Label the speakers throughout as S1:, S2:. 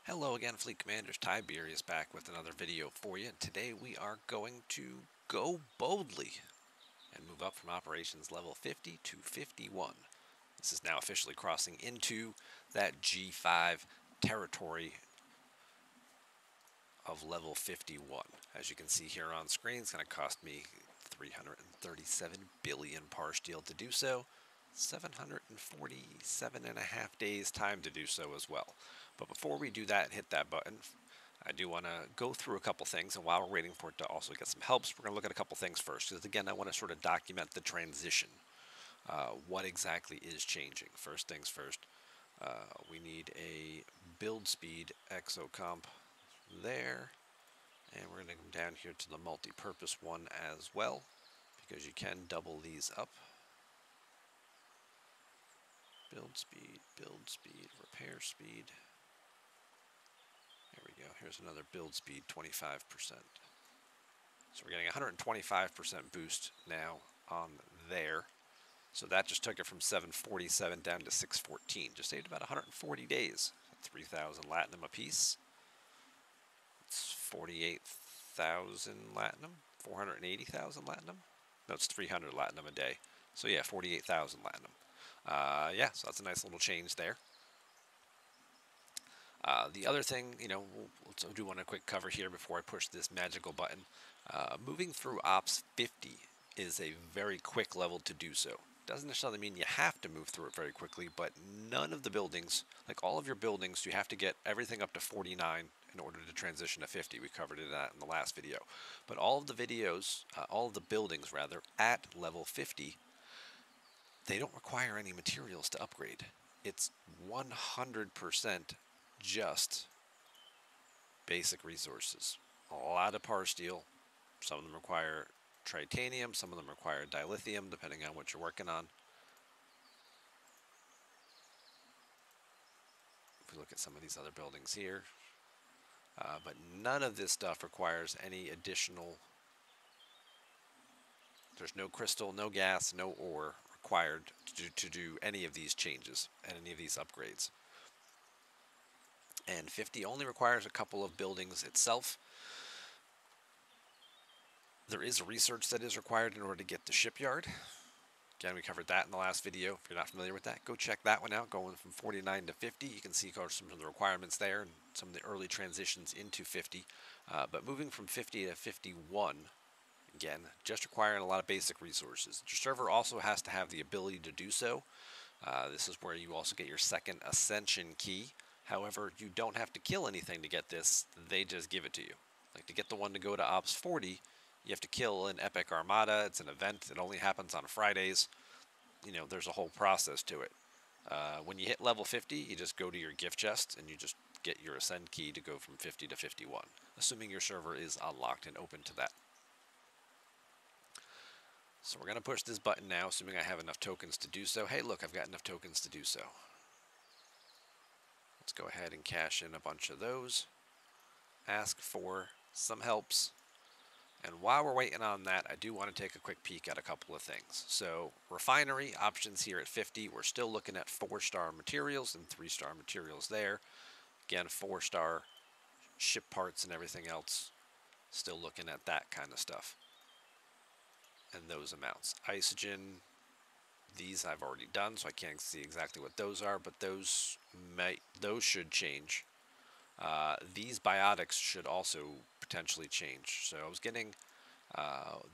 S1: Hello again, Fleet Commanders. Tiberius back with another video for you. Today we are going to go boldly and move up from operations level 50 to 51. This is now officially crossing into that G5 territory of level 51. As you can see here on screen, it's going to cost me 337 billion par steel to do so. 747 and a half days time to do so as well. But before we do that and hit that button, I do want to go through a couple things, and while we're waiting for it to also get some helps, we're going to look at a couple things first, because again, I want to sort of document the transition. What exactly is changing? First things first, we need a build speed exocomp there, and we're going to come down here to the multi-purpose one as well, because you can double these up. Build speed, repair speed. There we go. Here's another build speed, 25%. So we're getting 125% boost now on there. So that just took it from 747 down to 614. Just saved about 140 days. 3,000 latinum apiece. It's 48,000 latinum. 480,000 latinum. No, it's 300 latinum a day. So yeah, 48,000 latinum. Yeah, so that's a nice little change there. The other thing, I do want a quick cover here before I push this magical button. Moving through Ops 50 is a very quick level to do so. Doesn't necessarily mean you have to move through it very quickly, but none of the buildings, like all of your buildings, you have to get everything up to 49 in order to transition to 50. We covered that in the last video. But all of the buildings rather, at level 50, they don't require any materials to upgrade. It's 100% just basic resources. A lot of par steel. Some of them require titanium, some of them require dilithium, depending on what you're working on. If we look at some of these other buildings here, but none of this stuff requires any additional. There's no crystal, no gas, no ore required to do any of these changes and any of these upgrades. And 50 only requires a couple of buildings itself. There is research that is required in order to get the shipyard. Again, we covered that in the last video. If you're not familiar with that, go check that one out. Going from 49 to 50, you can see some of the requirements there and some of the early transitions into 50. But moving from 50 to 51, again, just requiring a lot of basic resources. Your server also has to have the ability to do so. This is where you also get your second ascension key. However, you don't have to kill anything to get this. They just give it to you. Like to get the one to go to Ops 40, you have to kill an Epic Armada. It's an event. It only happens on Fridays. There's a whole process to it. When you hit level 50, you just go to your gift chest and you just get your Ascend key to go from 50 to 51, assuming your server is unlocked and open to that. So we're going to push this button now, assuming I have enough tokens to do so. Hey, look, I've got enough tokens to do so. Let's go ahead and cash in a bunch of those. Ask for some helps. And while we're waiting on that, I do want to take a quick peek at a couple of things. So refinery options here at 50, we're still looking at 4-star materials and 3-star materials there. Again, 4-star ship parts and everything else, still looking at that kind of stuff. And those amounts. Isogen, these I've already done, so I can't see exactly what those are, but those should change. These biotics should also potentially change. So I was getting,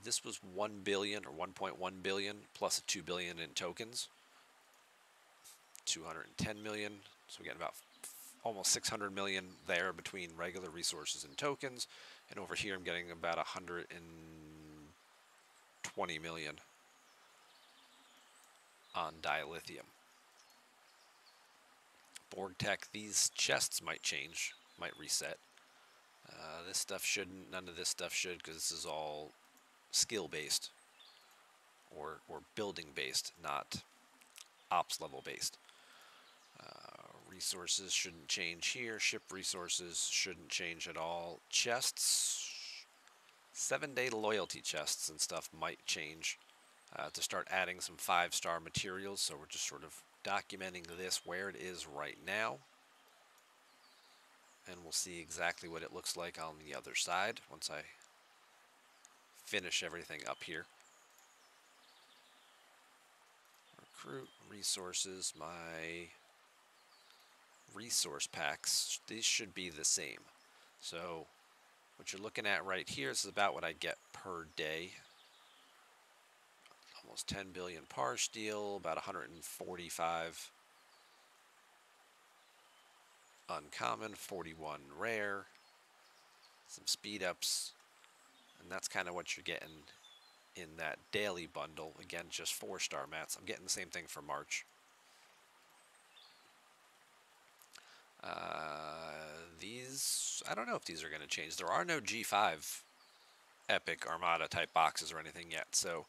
S1: this was 1 billion or 1.1 billion plus 2 billion in tokens. 210 million. So we get about almost 600 million there between regular resources and tokens. And over here I'm getting about 120 million on dilithium. Borg Tech, these chests might change, might reset. This stuff shouldn't, none of this stuff should, because this is all skill based or building based, not ops level based. Resources shouldn't change here. Ship resources shouldn't change at all. Chests, 7-day loyalty chests and stuff might change to start adding some 5-star materials. So we're just sort of documenting this where it is right now. and we'll see exactly what it looks like on the other side once I finish everything up here. Recruit resources, my resource packs, these should be the same. So what you're looking at right here is about what I get per day. Almost 10 billion par steel, about 145 uncommon, 41 rare, some speed ups, and that's kind of what you're getting in that daily bundle. Again, just 4-star mats. I'm getting the same thing for March. These, I don't know if these are going to change. There are no G5 Epic Armada type boxes or anything yet, so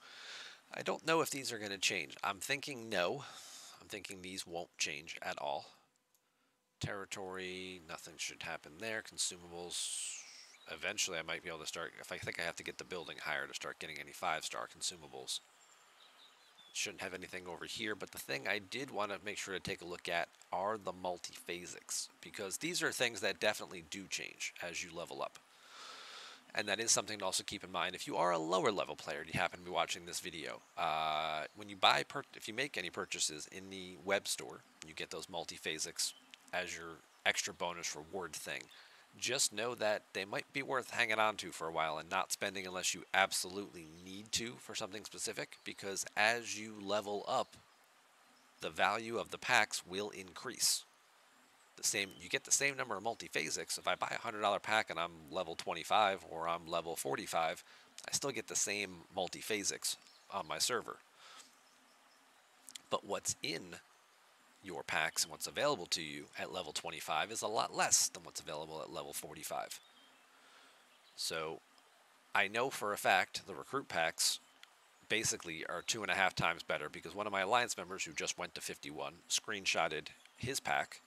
S1: I don't know if these are going to change. I'm thinking no. I'm thinking these won't change at all. Territory, nothing should happen there. Consumables, eventually I might be able to start, if I think I have to get the building higher to start getting any 5-star consumables. Shouldn't have anything over here, but the thing I did want to make sure to take a look at are the multiphasics, because these are things that definitely do change as you level up. And that is something to also keep in mind if you are a lower level player and you happen to be watching this video. When you buy, if you make any purchases in the web store, you get those multiphasics as your extra bonus reward thing. Just know that they might be worth hanging on to for a while and not spending unless you absolutely need to for something specific, because as you level up, the value of the packs will increase. You get the same number of multiphasics. If I buy a $100 pack and I'm level 25 or I'm level 45, I still get the same multiphasics on my server. But what's in your packs and what's available to you at level 25 is a lot less than what's available at level 45. So I know for a fact the recruit packs basically are 2.5 times better, because one of my alliance members who just went to 51 screenshotted his pack,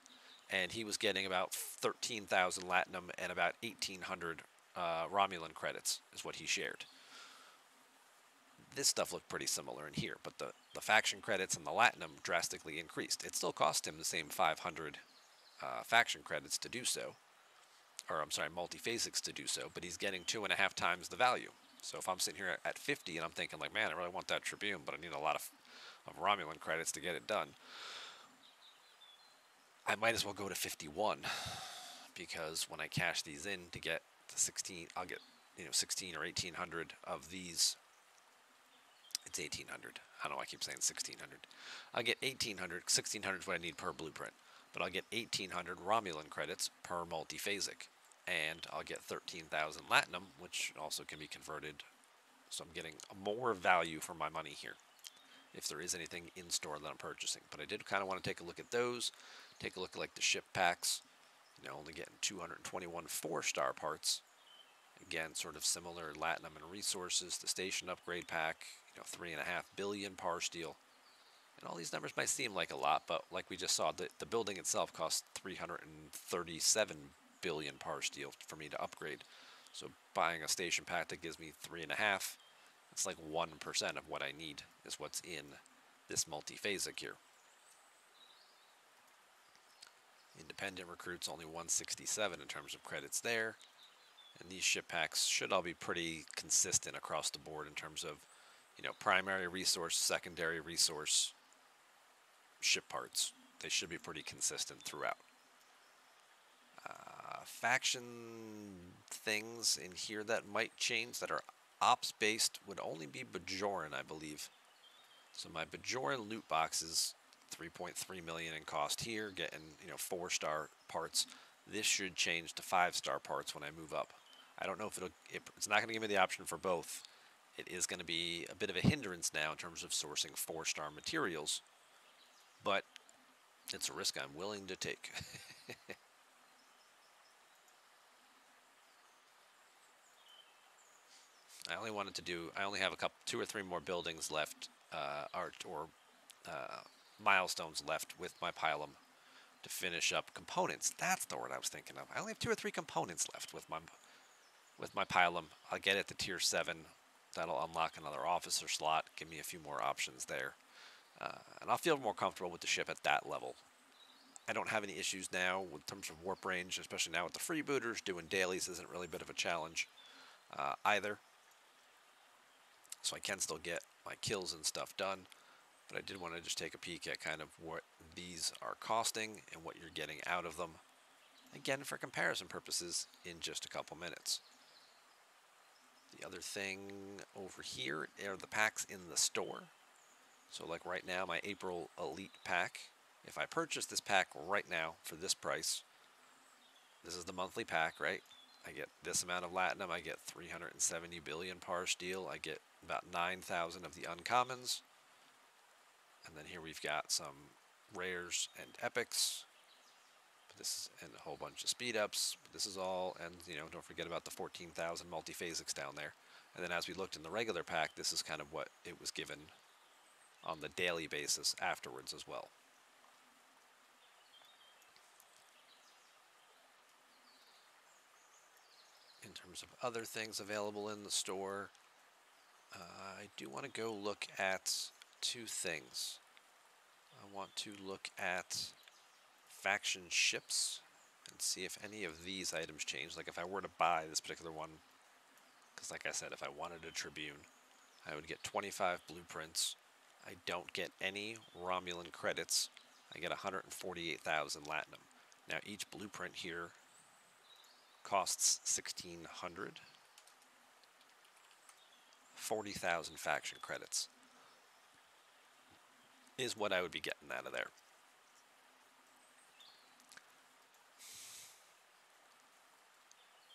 S1: and he was getting about 13,000 Latinum and about 1,800 Romulan credits is what he shared. This stuff looked pretty similar in here, but the faction credits and the Latinum drastically increased. It still cost him the same 500 faction credits to do so, or I'm sorry, multiphasics to do so, but he's getting 2.5 times the value. So if I'm sitting here at 50 and I'm thinking like, man, I really want that Tribune, but I need a lot of Romulan credits to get it done, I might as well go to 51, because when I cash these in to get to 16, I'll get 16 or 1,800 of these. It's 1,800. I don't know why I keep saying 1,600. I'll get 1,800. 1,600 is what I need per blueprint. But I'll get 1,800 Romulan credits per multiphasic. And I'll get 13,000 Latinum, which also can be converted. So I'm getting more value for my money here, if there is anything in store that I'm purchasing. But I did kind of want to take a look at those. Take a look at like the ship packs. Only getting 221 4-star parts. Again, sort of similar Latinum and resources. The station upgrade pack, 3.5 billion par steel. And all these numbers might seem like a lot, but like we just saw, the building itself costs 337 billion par steel for me to upgrade. So buying a station pack that gives me 3.5, it's like 1% of what I need is what's in this multiphasic here. Independent recruits only 167 in terms of credits there. And these ship packs should all be pretty consistent across the board in terms of, primary resource, secondary resource, ship parts. They should be pretty consistent throughout. Faction things in here that might change that are ops-based would only be Bajoran, I believe. So my Bajoran loot boxes, 3.3 million in cost here, getting 4-star parts. This should change to 5-star parts when I move up. I don't know if it's not going to give me the option for both. It is going to be a bit of a hindrance now in terms of sourcing 4-star materials, but it's a risk I'm willing to take. I only have 2 or 3 more buildings left, or milestones left with my Pylum to finish up components. That's the word I was thinking of. I only have 2 or 3 components left with my Pylum. I'll get it to tier 7. That'll unlock another officer slot, give me a few more options there. And I'll feel more comfortable with the ship at that level. I don't have any issues now in terms of warp range, especially now with the freebooters. Doing dailies isn't really a bit of a challenge either. So I can still get my kills and stuff done. But I did want to just take a peek at kind of what these are costing and what you're getting out of them. Again, for comparison purposes, in just a couple minutes. The other thing over here are the packs in the store. So like right now, my April Elite pack, if I purchase this pack right now for this price, this is the monthly pack, right? I get this amount of Latinum, I get 370 billion par steel, I get about 9,000 of the uncommons, and then here we've got some rares and epics, but this is, and a whole bunch of speed ups, but this is all, and you know, don't forget about the 14,000 multiphasics down there. And then as we looked in the regular pack, this is kind of what it was given on the daily basis afterwards as well. In terms of other things available in the store, I do want to go look at two things. I want to look at faction ships and see if any of these items change. Like if I were to buy this particular one, because like I said, if I wanted a Tribune, I would get 25 blueprints. I don't get any Romulan credits. I get 148,000 Latinum. Now each blueprint here costs 1,600. 40,000 faction credits is what I would be getting out of there.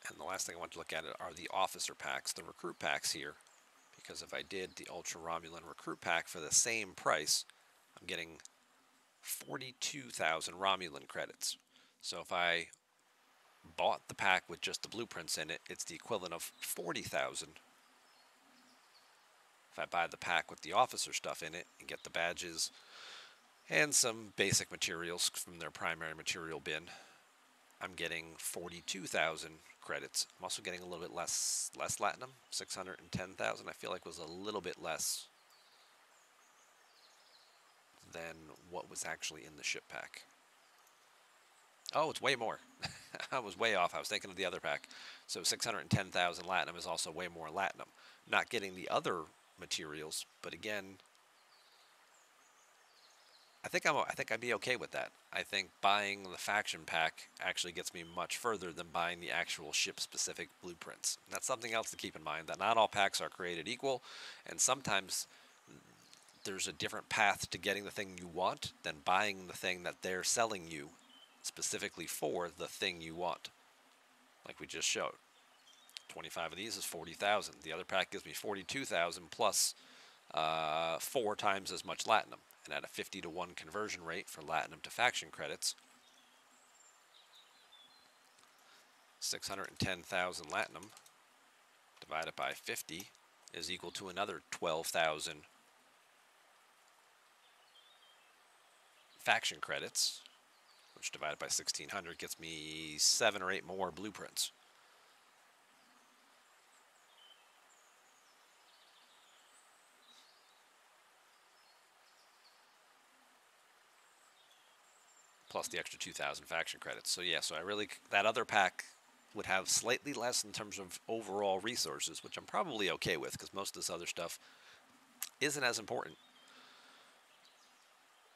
S1: And the last thing I want to look at are the officer packs, the recruit packs here, because if I did the Ultra Romulan recruit pack for the same price, I'm getting 42,000 Romulan credits. So if I bought the pack with just the blueprints in it, it's the equivalent of 40,000. If I buy the pack with the officer stuff in it and get the badges and some basic materials from their primary material bin, I'm getting 42,000 credits. I'm also getting a little bit less Latinum, 610,000. I feel like was a little bit less than what was actually in the ship pack. Oh, it's way more. I was way off. I was thinking of the other pack. So 610,000 Latinum is also way more Latinum. Not getting the other materials, but again, I think I'd be okay with that. I think buying the faction pack actually gets me much further than buying the actual ship-specific blueprints. And that's something else to keep in mind, that not all packs are created equal, and sometimes there's a different path to getting the thing you want than buying the thing that they're selling you specifically for the thing you want. Like we just showed. 25 of these is 40,000. The other pack gives me 42,000 plus 4 times as much Latinum. And at a 50-to-1 conversion rate for Latinum to faction credits, 610,000 Latinum divided by 50 is equal to another 12,000 faction credits, which divided by 1,600 gets me 7 or 8 more blueprints. Plus the extra 2,000 faction credits. So yeah, so that other pack would have slightly less in terms of overall resources, which I'm probably okay with, because most of this other stuff isn't as important.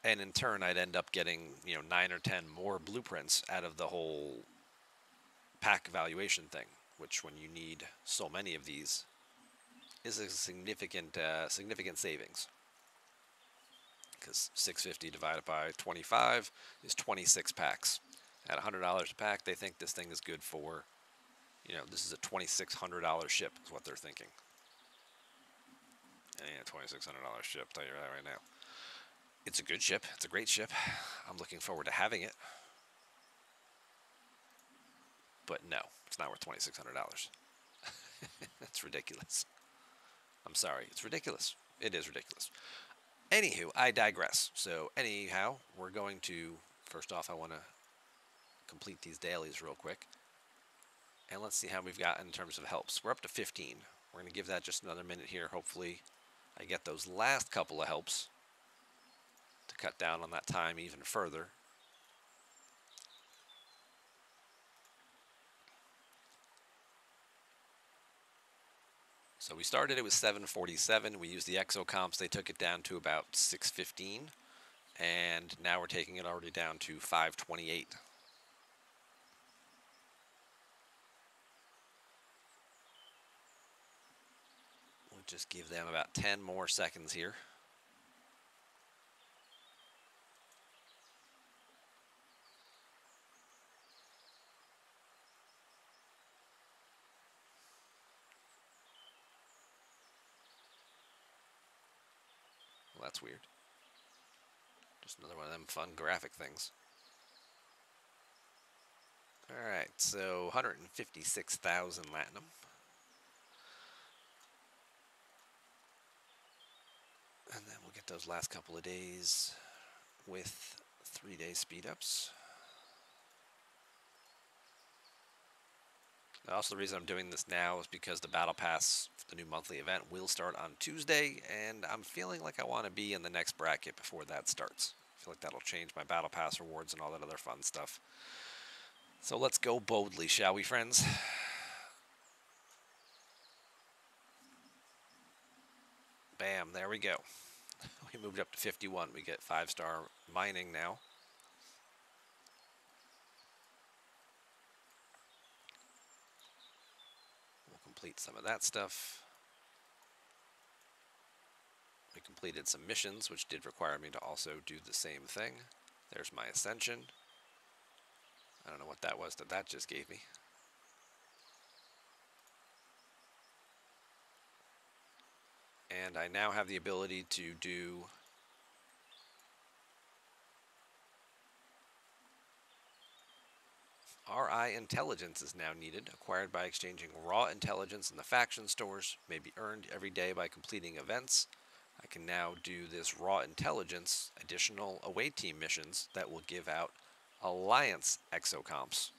S1: And in turn, I'd end up getting, 9 or 10 more blueprints out of the whole pack evaluation thing, which when you need so many of these is a significant savings. Because 650 divided by 25 is 26 packs. At $100 a pack, they think this thing is good for, this is a $2,600 ship is what they're thinking. And yeah, $2,600 ship, tell you that right now. It's a good ship. It's a great ship. I'm looking forward to having it. But no, it's not worth $2,600. That's ridiculous. I'm sorry. It's ridiculous. It is ridiculous. Anywho, I digress. So anyhow, we're going to, first off, I want to complete these dailies real quick. And let's see how we've got in terms of helps. We're up to 15. We're going to give that just another minute here. Hopefully I get those last couple of helps to cut down on that time even further. So we started it with 747. We used the exocomps. They took it down to about 615. And now we're taking it already down to 528. We'll just give them about 10 more seconds here. Well, that's weird. Just another one of them fun graphic things. All right, so 156,000 Latinum. And then we'll get those last couple of days with 3-day speed-ups. Also, the reason I'm doing this now is because the Battle Pass, the new monthly event, will start on Tuesday, and I'm feeling like I want to be in the next bracket before that starts. I feel like that'll change my Battle Pass rewards and all that other fun stuff. So let's go boldly, shall we, friends? Bam, there we go. We moved up to 51. We get 5-star mining now. We'll complete some of that stuff. We completed some missions, which did require me to also do the same thing. There's my ascension. I don't know what that was that just gave me. And I now have the ability to do RI intelligence is now needed, acquired by exchanging raw intelligence in the faction stores, may be earned every day by completing events. I can now do this raw intelligence, additional away team missions that will give out Alliance exocomps.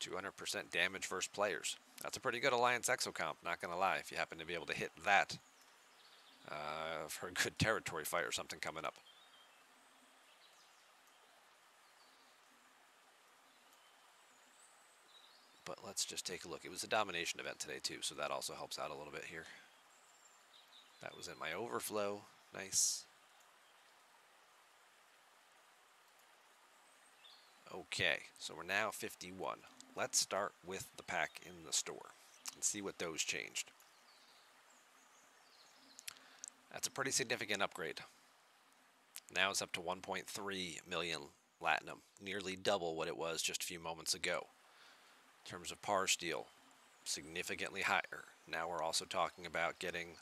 S1: 200% damage versus players. That's a pretty good Alliance exocomp, not going to lie, if you happen to be able to hit that for a good territory fight or something coming up. But let's just take a look. It was a domination event today too, so that also helps out a little bit here. That was in my overflow. Nice. Okay, so we're now 51. Let's start with the pack in the store and see what those changed. That's a pretty significant upgrade. Now it's up to 1.3 million Latinum, nearly double what it was just a few moments ago. In terms of par steel, significantly higher. Now we're also talking about getting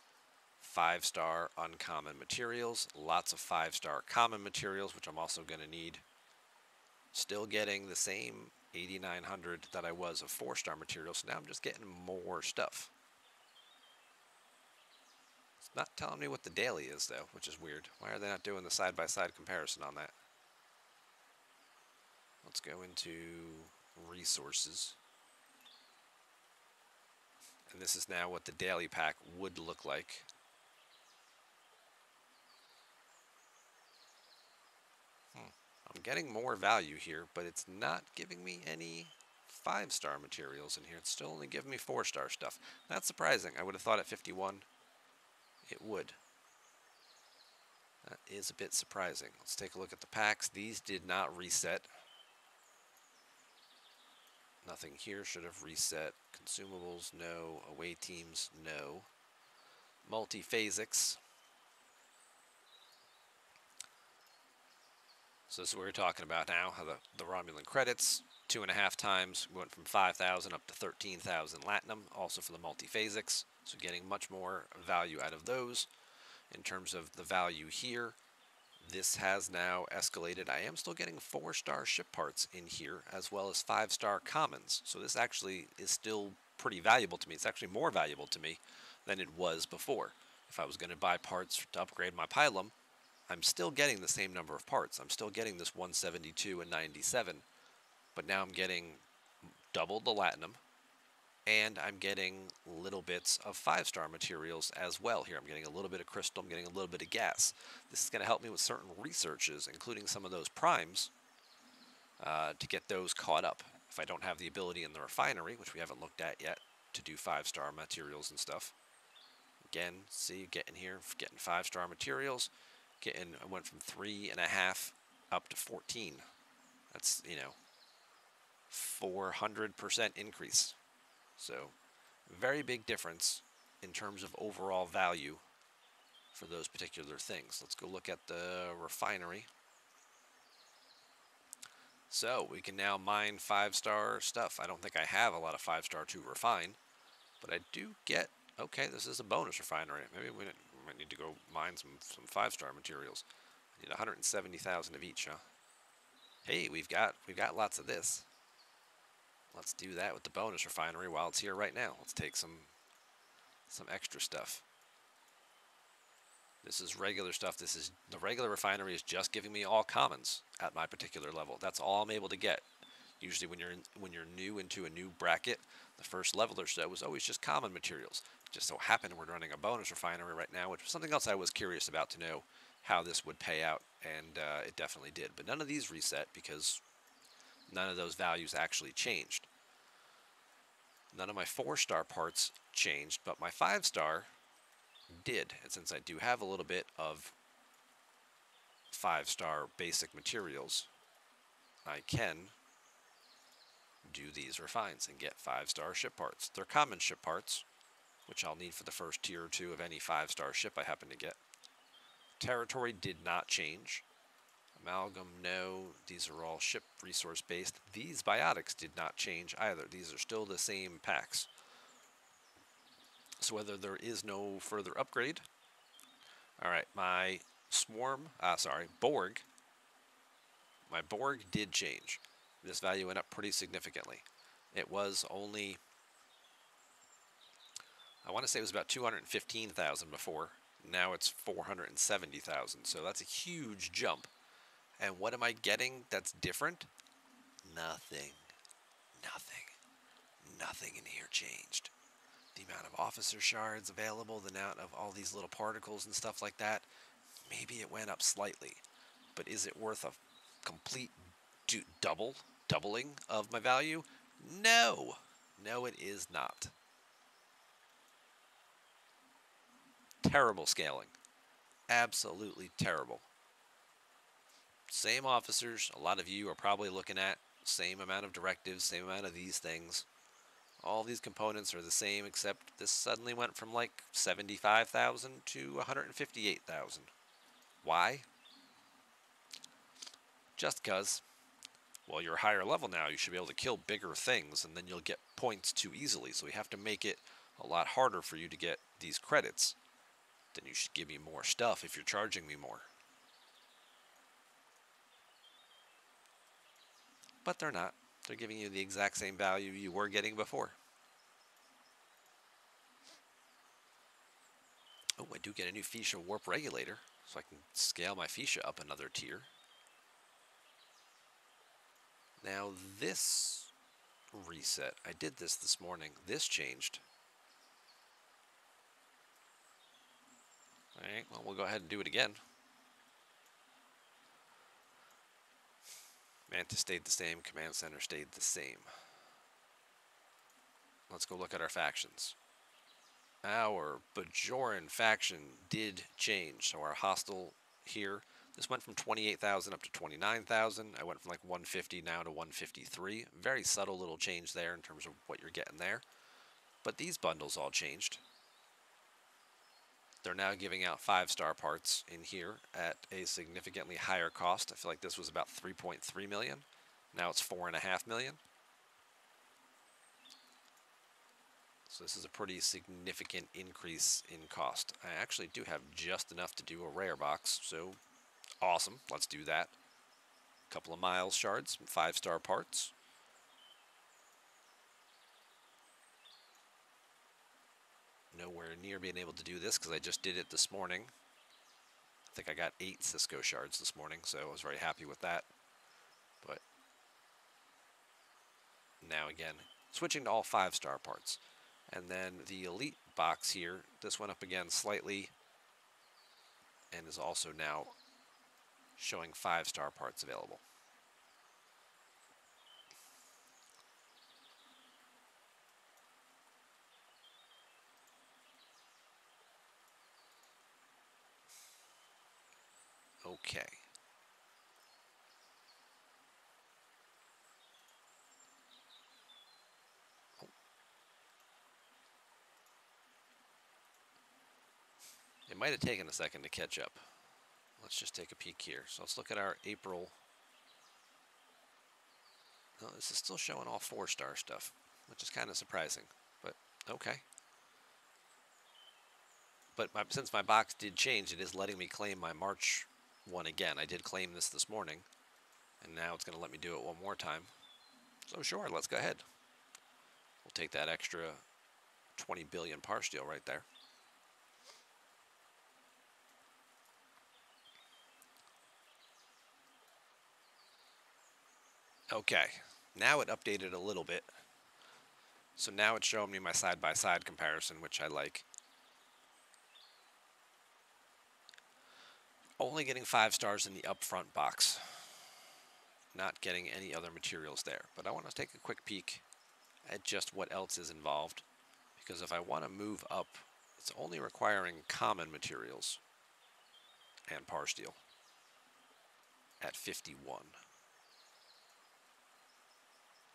S1: 5-star uncommon materials, lots of 5-star common materials, which I'm also going to need. Still getting the same 8,900 that I was of 4-star materials, so now I'm just getting more stuff. It's not telling me what the daily is, though, which is weird. Why are they not doing the side-by-side comparison on that? Let's go into resources. And this is now what the daily pack would look like. I'm getting more value here, but it's not giving me any 5-star materials in here. It's still only giving me 4-star stuff. That's surprising. I would have thought at 51 it would. That is a bit surprising. Let's take a look at the packs. These did not reset. Nothing here should have reset. Consumables, no. Away teams, no. Multiphasics. So this is what we're talking about now. How the Romulan credits, 2.5 times. We went from 5,000 up to 13,000 Latinum, also for the multiphasics. So getting much more value out of those. In terms of the value here, this has now escalated. I am still getting 4-star ship parts in here, as well as 5-star commons. So this actually is still pretty valuable to me. It's actually more valuable to me than it was before. If I was going to buy parts to upgrade my Pylum, I'm still getting the same number of parts. I'm still getting this 172 and 97, but now I'm getting double the Latinum, and I'm getting little bits of 5-star materials as well here. I'm getting a little bit of crystal, I'm getting a little bit of gas. This is going to help me with certain researches, including some of those primes, to get those caught up. If I don't have the ability in the refinery, which we haven't looked at yet, to do 5-star materials and stuff. Again, see, getting here, getting 5-star materials, I went from 3.5 up to 14. That's, 400% increase. So, very big difference in terms of overall value for those particular things. Let's go look at the refinery. So, we can now mine 5-star stuff. I don't think I have a lot of 5-star to refine, but I do get, okay, this is a bonus refinery. Maybe we might need to go mine some 5-star materials. I need 170,000 of each, huh? Hey, we've got lots of this. Let's do that with the bonus refinery while it's here right now. Let's take some extra stuff. This is regular stuff. The regular refinery is just giving me all commons at my particular level. That's all I'm able to get. Usually when you're new into a new bracket, the first level or so was always just common materials. It just so happened we're running a bonus refinery right now, which was something else I was curious about to know how this would pay out, and it definitely did. But none of these reset because none of those values actually changed. None of my 4-star parts changed, but my 5-star did. And since I do have a little bit of 5-star basic materials, I can do these refines and get 5-star ship parts. They're common ship parts, which I'll need for the first tier or 2 of any 5-star ship I happen to get. Territory did not change. Amalgam, no. These are all ship resource based. These biotics did not change either. These are still the same packs. So whether there is no further upgrade. Alright, my Borg. My Borg did change. This value went up pretty significantly. It was only, I want to say it was about 215,000 before. Now it's 470,000. So that's a huge jump. And what am I getting that's different? Nothing. Nothing in here changed. The amount of officer shards available, the amount of all these little particles and stuff like that, maybe it went up slightly. But is it worth a complete doubling of my value? No. No, it is not. Terrible scaling. Absolutely terrible. Same officers, a lot of you are probably looking at same amount of directives, same amount of these things. All these components are the same, except this suddenly went from like 75,000 to 158,000. Why? Just because, well, you're a higher level now, you should be able to kill bigger things, and then you'll get points too easily. So we have to make it a lot harder for you to get these credits. Then you should give me more stuff if you're charging me more. But they're not. They're giving you the exact same value you were getting before. Oh, I do get a new Fuchsia warp regulator, so I can scale my Fuchsia up another tier. Now this reset, I did this morning. This changed. Alright, well, we'll go ahead and do it again. Mantis stayed the same, Command Center stayed the same. Let's go look at our factions. Our Bajoran faction did change. So our hostile here, this went from 28,000 up to 29,000. I went from like 150 now to 153. Very subtle little change there in terms of what you're getting there. But these bundles all changed. They're now giving out 5-star parts in here at a significantly higher cost. I feel like this was about 3.3 million. Now it's 4.5 million. So this is a pretty significant increase in cost. I actually do have just enough to do a rare box, so awesome. Let's do that. A couple of miles shards, some 5-star parts. Nowhere near being able to do this because I just did it this morning. I think I got 8 Cisco shards this morning, so I was very happy with that. But now again, switching to all 5-star parts. And then the elite box here, this went up again slightly and is also now showing 5-star parts available. Okay. It might have taken a second to catch up. Let's just take a peek here. So let's look at our April. Oh, this is still showing all 4-star stuff, which is kind of surprising, but okay. But since my box did change, it is letting me claim my March one again. I did claim this morning, and now it's going to let me do it one more time. So sure, let's go ahead. We'll take that extra 20 billion par steal right there. Okay, now it updated a little bit. So now it's showing me my side-by-side comparison, which I like. Only getting 5 stars in the upfront box. Not getting any other materials there. But I want to take a quick peek at just what else is involved. Because if I want to move up, it's only requiring common materials and par steal at 51.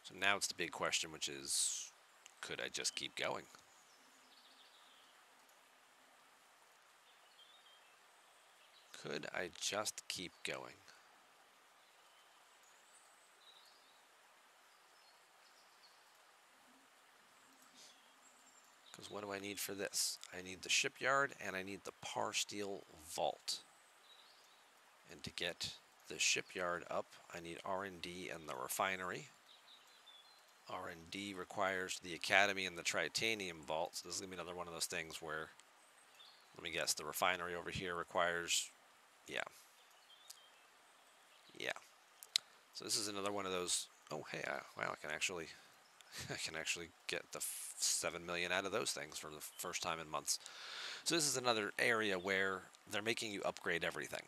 S1: So now it's the big question, which is, could I just keep going? Could I just keep going? Because what do I need for this? I need the shipyard and I need the par steal vault. And to get the shipyard up, I need R&D and the refinery. R&D requires the academy and the titanium vault. So this is going to be another one of those things where, let me guess, the refinery over here requires, yeah. So this is another one of those, oh hey, wow, I can actually get the 7 million out of those things for the first time in months. So this is another area where they're making you upgrade everything.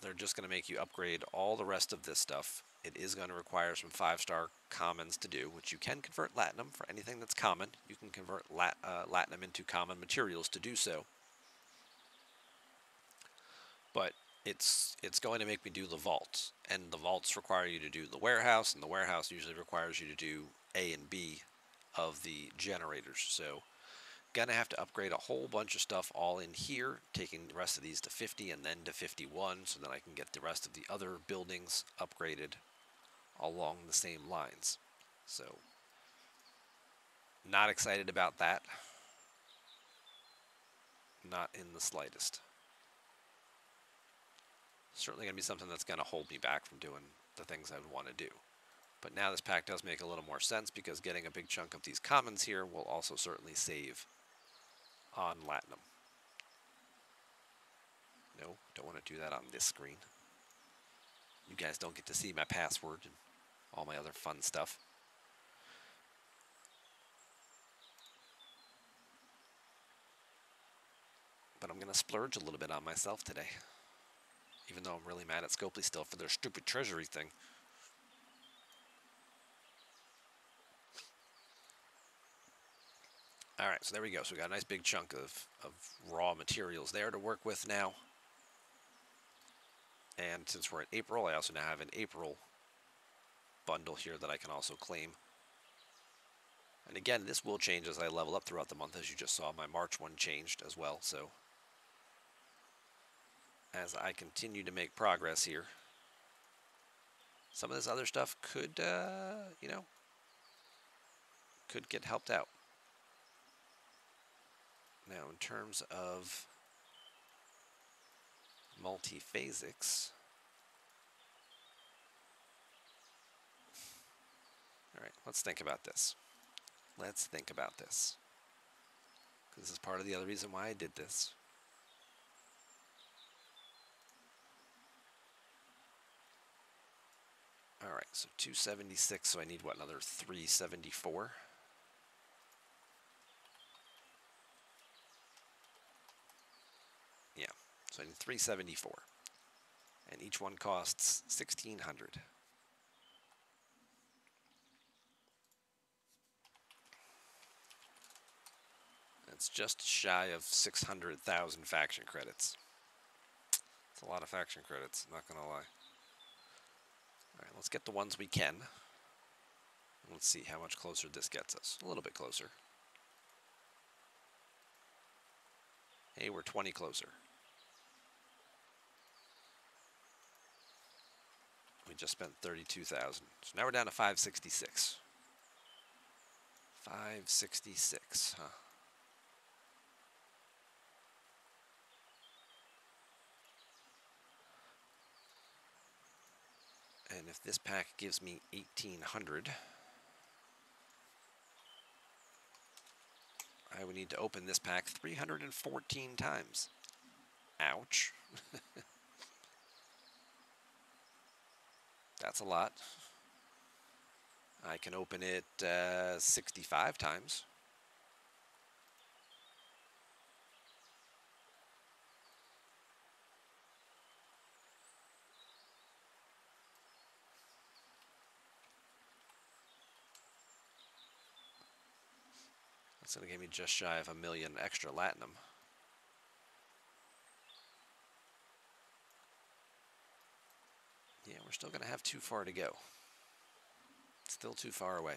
S1: They're just going to make you upgrade all the rest of this stuff. It is going to require some 5-star commons to do, which you can convert Latinum for anything that's common. You can convert Latinum into common materials to do so. But it's going to make me do the vaults, and the vaults require you to do the warehouse, and the warehouse usually requires you to do A and B of the generators. So gonna have to upgrade a whole bunch of stuff all in here, taking the rest of these to 50 and then to 51, so then I can get the rest of the other buildings upgraded along the same lines. So not excited about that. Not in the slightest. Certainly going to be something that's going to hold me back from doing the things I would want to do. But now this pack does make a little more sense, because getting a big chunk of these commons here will also certainly save on Latinum. No, don't want to do that on this screen. You guys don't get to see my password and all my other fun stuff. But I'm going to splurge a little bit on myself today. Even though I'm really mad at Scopely still for their stupid treasury thing. Alright, so there we go. So we got a nice big chunk of raw materials there to work with now. And since we're in April, I also now have an April bundle here that I can also claim. And again, this will change as I level up throughout the month. As you just saw, my March one changed as well. So as I continue to make progress here, some of this other stuff could, could get helped out. Now, in terms of multiphasics, all right, let's think about this. Let's think about this. This is part of the other reason why I did this. All right, so 276, so I need, what, another 374? Yeah, so I need 374. And each one costs 1,600. It's just shy of 600,000 faction credits. It's a lot of faction credits, not gonna lie. Alright, let's get the ones we can. Let's see how much closer this gets us. A little bit closer. Hey, we're 20 closer. We just spent 32,000. So now we're down to 566. 566, huh? And if this pack gives me 1,800, I would need to open this pack 314 times. Ouch. That's a lot. I can open it 65 times. That's going to give me just shy of 1 million extra Latinum. Yeah, we're still going to have too far to go. Still too far away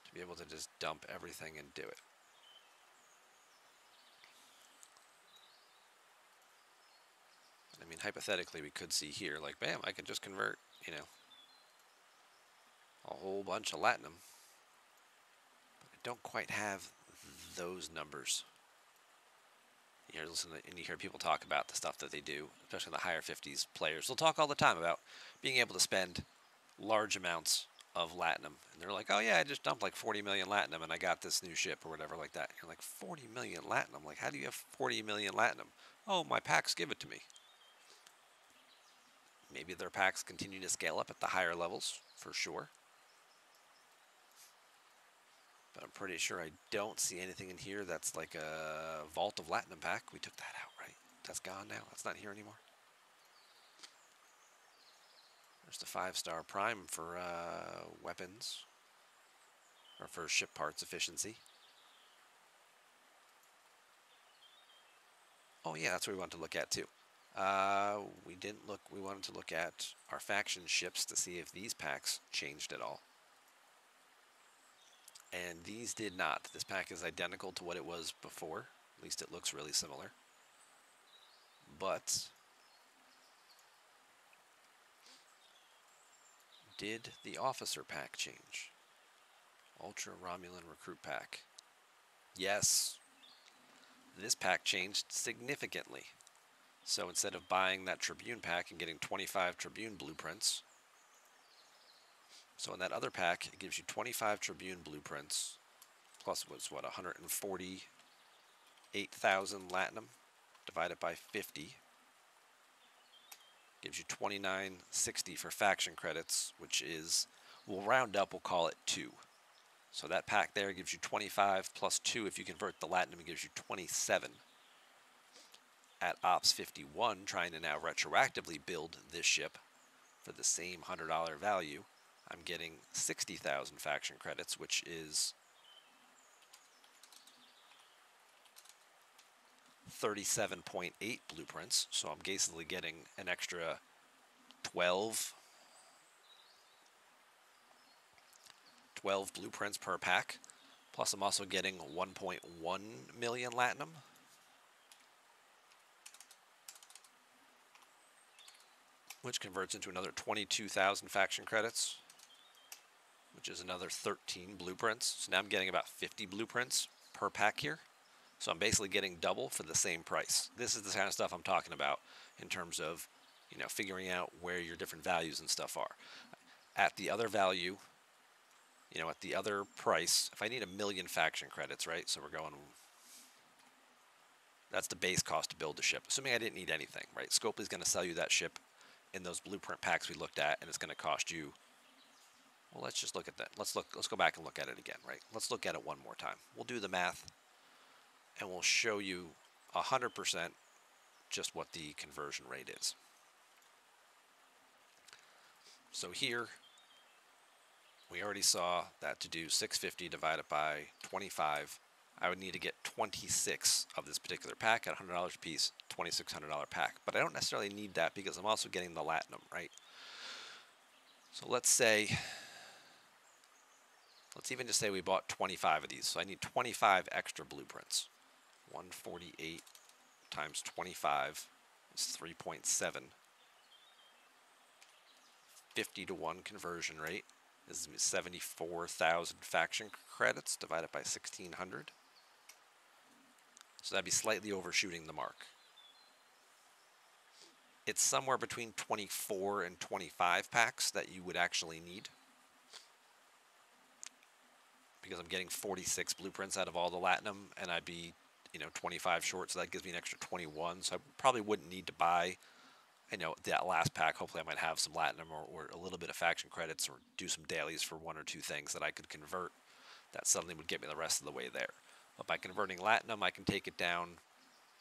S1: to be able to just dump everything and do it. I mean, hypothetically, we could see here, like, bam, I could just convert, you know, a whole bunch of Latinum. But I don't quite have those numbers. You listen to, and you hear people talk about the stuff that they do, especially the higher 50s players. They'll talk all the time about being able to spend large amounts of Latinum. And they're like, oh yeah, I just dumped like 40 million Latinum and I got this new ship or whatever like that. And you're like, 40 million Latinum? Like, how do you have 40 million Latinum? Oh, my packs give it to me. Maybe their packs continue to scale up at the higher levels, for sure. But I'm pretty sure I don't see anything in here that's like a Vault of Latinum pack. We took that out, right? That's gone now. That's not here anymore. There's the 5-star prime for weapons. Or for ship parts efficiency. Oh yeah, that's what we wanted to look at too. We didn't look, we wanted to look at our faction ships to see if these packs changed at all. And these did not. This pack is identical to what it was before. At least it looks really similar. But did the officer pack change? Ultra Romulan Recruit Pack. Yes. This pack changed significantly. So instead of buying that Tribune pack and getting 25 Tribune blueprints, so in that other pack, it gives you 25 Tribune blueprints, plus what's what, 148,000 Latinum divided by 50. Gives you 2960 for faction credits, which is, we'll round up, we'll call it 2. So that pack there gives you 25 plus 2. If you convert the Latinum, it gives you 27. At Ops 51, trying to now retroactively build this ship for the same $100 value, I'm getting 60,000 faction credits, which is 37.8 blueprints. So I'm basically getting an extra 12 blueprints per pack. Plus I'm also getting 1.1 million Latinum. Which converts into another 22,000 faction credits, which is another 13 blueprints. So now I'm getting about 50 blueprints per pack here. So I'm basically getting double for the same price. This is the kind of stuff I'm talking about in terms of, you know, figuring out where your different values and stuff are. At the other value, you know, at the other price, if I need 1 million faction credits, right? So we're going, that's the base cost to build the ship. Assuming I didn't need anything, right? Scopely's going to sell you that ship in those blueprint packs we looked at, and it's going to cost you, well, let's just look at that. Let's go back and look at it again, right? Let's look at it one more time. We'll do the math, and we'll show you 100% just what the conversion rate is. So here, we already saw that to do 650 divided by 25, I would need to get 26 of this particular pack at $100 a piece, $2,600 pack. But I don't necessarily need that because I'm also getting the latinum, right? So let's even just say we bought 25 of these. So I need 25 extra blueprints. 148 times 25 is 3.7. 50 to 1 conversion rate is 74,000 faction credits divided by 1,600. So that'd be slightly overshooting the mark. It's somewhere between 24 and 25 packs that you would actually need, because I'm getting 46 blueprints out of all the latinum, and I'd be, 25 short, so that gives me an extra 21. So I probably wouldn't need to buy, that last pack. Hopefully I might have some latinum or a little bit of faction credits, or do some dailies for one or two things that I could convert that suddenly would get me the rest of the way there. But by converting latinum, I can take it down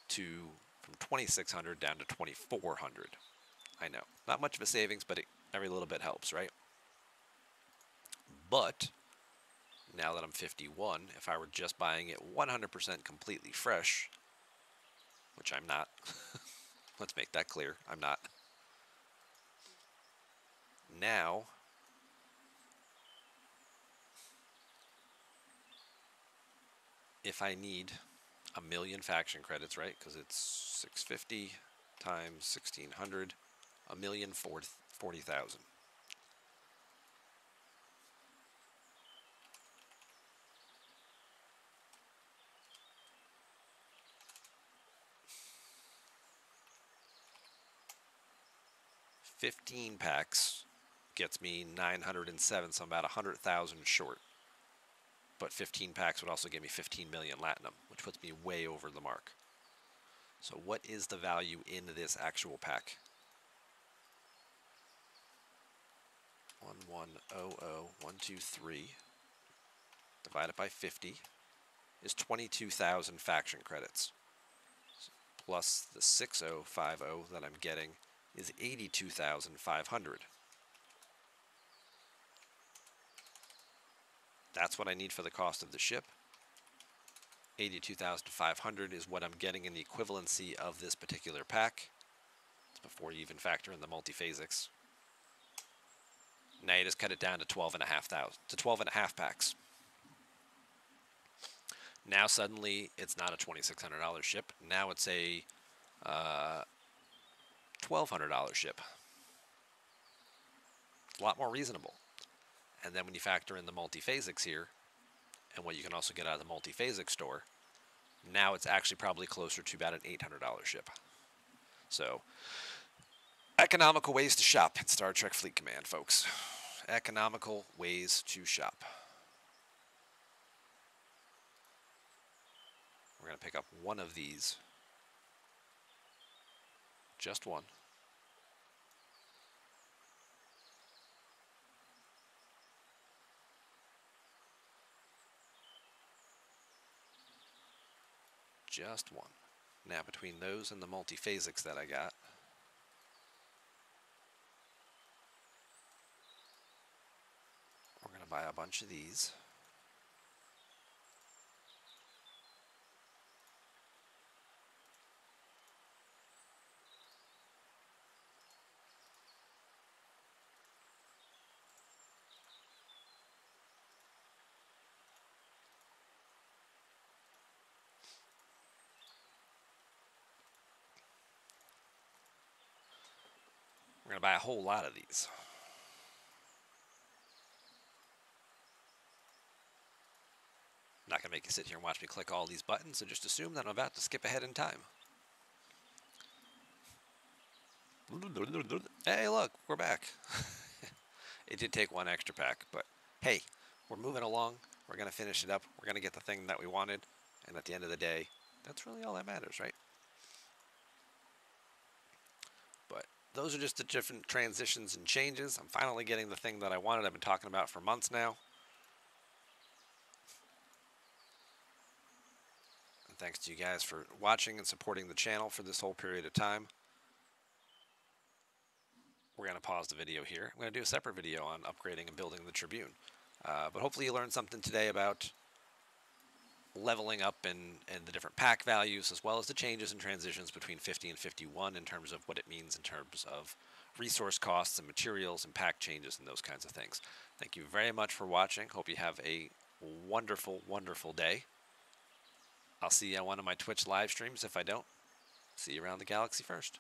S1: from 2,600 down to 2,400. I know, not much of a savings, but every little bit helps, right? But now that I'm 51, if I were just buying it 100% completely fresh, which I'm not, let's make that clear, I'm not. Now, if I need a million faction credits, right? Because it's 650 times 1,600, 1,040,000. $15 packs gets me 907, so I'm about 100,000 short. But 15 packs would also give me 15 million latinum, which puts me way over the mark. So what is the value in this actual pack? 1100,123 divided by 50 is 22,000 faction credits. Plus the 6050 that I'm getting is 82,500. That's what I need for the cost of the ship. 82,500 is what I'm getting in the equivalency of this particular pack. It's before you even factor in the multiphasics. Now you just cut it down to 12.5 packs. Now suddenly it's not a $2,600 ship. Now it's a $1,200 ship. It's a lot more reasonable. And then when you factor in the multiphasics here, and what you can also get out of the multiphasic store, now it's actually probably closer to about an $800 ship. So, economical ways to shop in Star Trek Fleet Command, folks. Economical ways to shop. We're going to pick up one of these. Just one. Just one. Now between those and the multiphasics that I got, we're going to buy a bunch of these. We're going to buy a whole lot of these. I'm not going to make you sit here and watch me click all these buttons, so just assume that I'm about to skip ahead in time. Hey, look, we're back. It did take one extra pack, but hey, we're moving along. We're going to finish it up. We're going to get the thing that we wanted, and at the end of the day, that's really all that matters, right? But those are just the different transitions and changes. I'm finally getting the thing that I wanted. I've been talking about for months now. And thanks to you guys for watching and supporting the channel for this whole period of time. We're going to pause the video here. I'm going to do a separate video on upgrading and building the Tribune. But hopefully you learned something today about leveling up and the different pack values, as well as the changes and transitions between 50 and 51 in terms of what it means in terms of resource costs and materials and pack changes and those kinds of things. Thank you very much for watching. Hope you have a wonderful, wonderful day. I'll see you on one of my Twitch live streams. If I don't, see you around the galaxy first.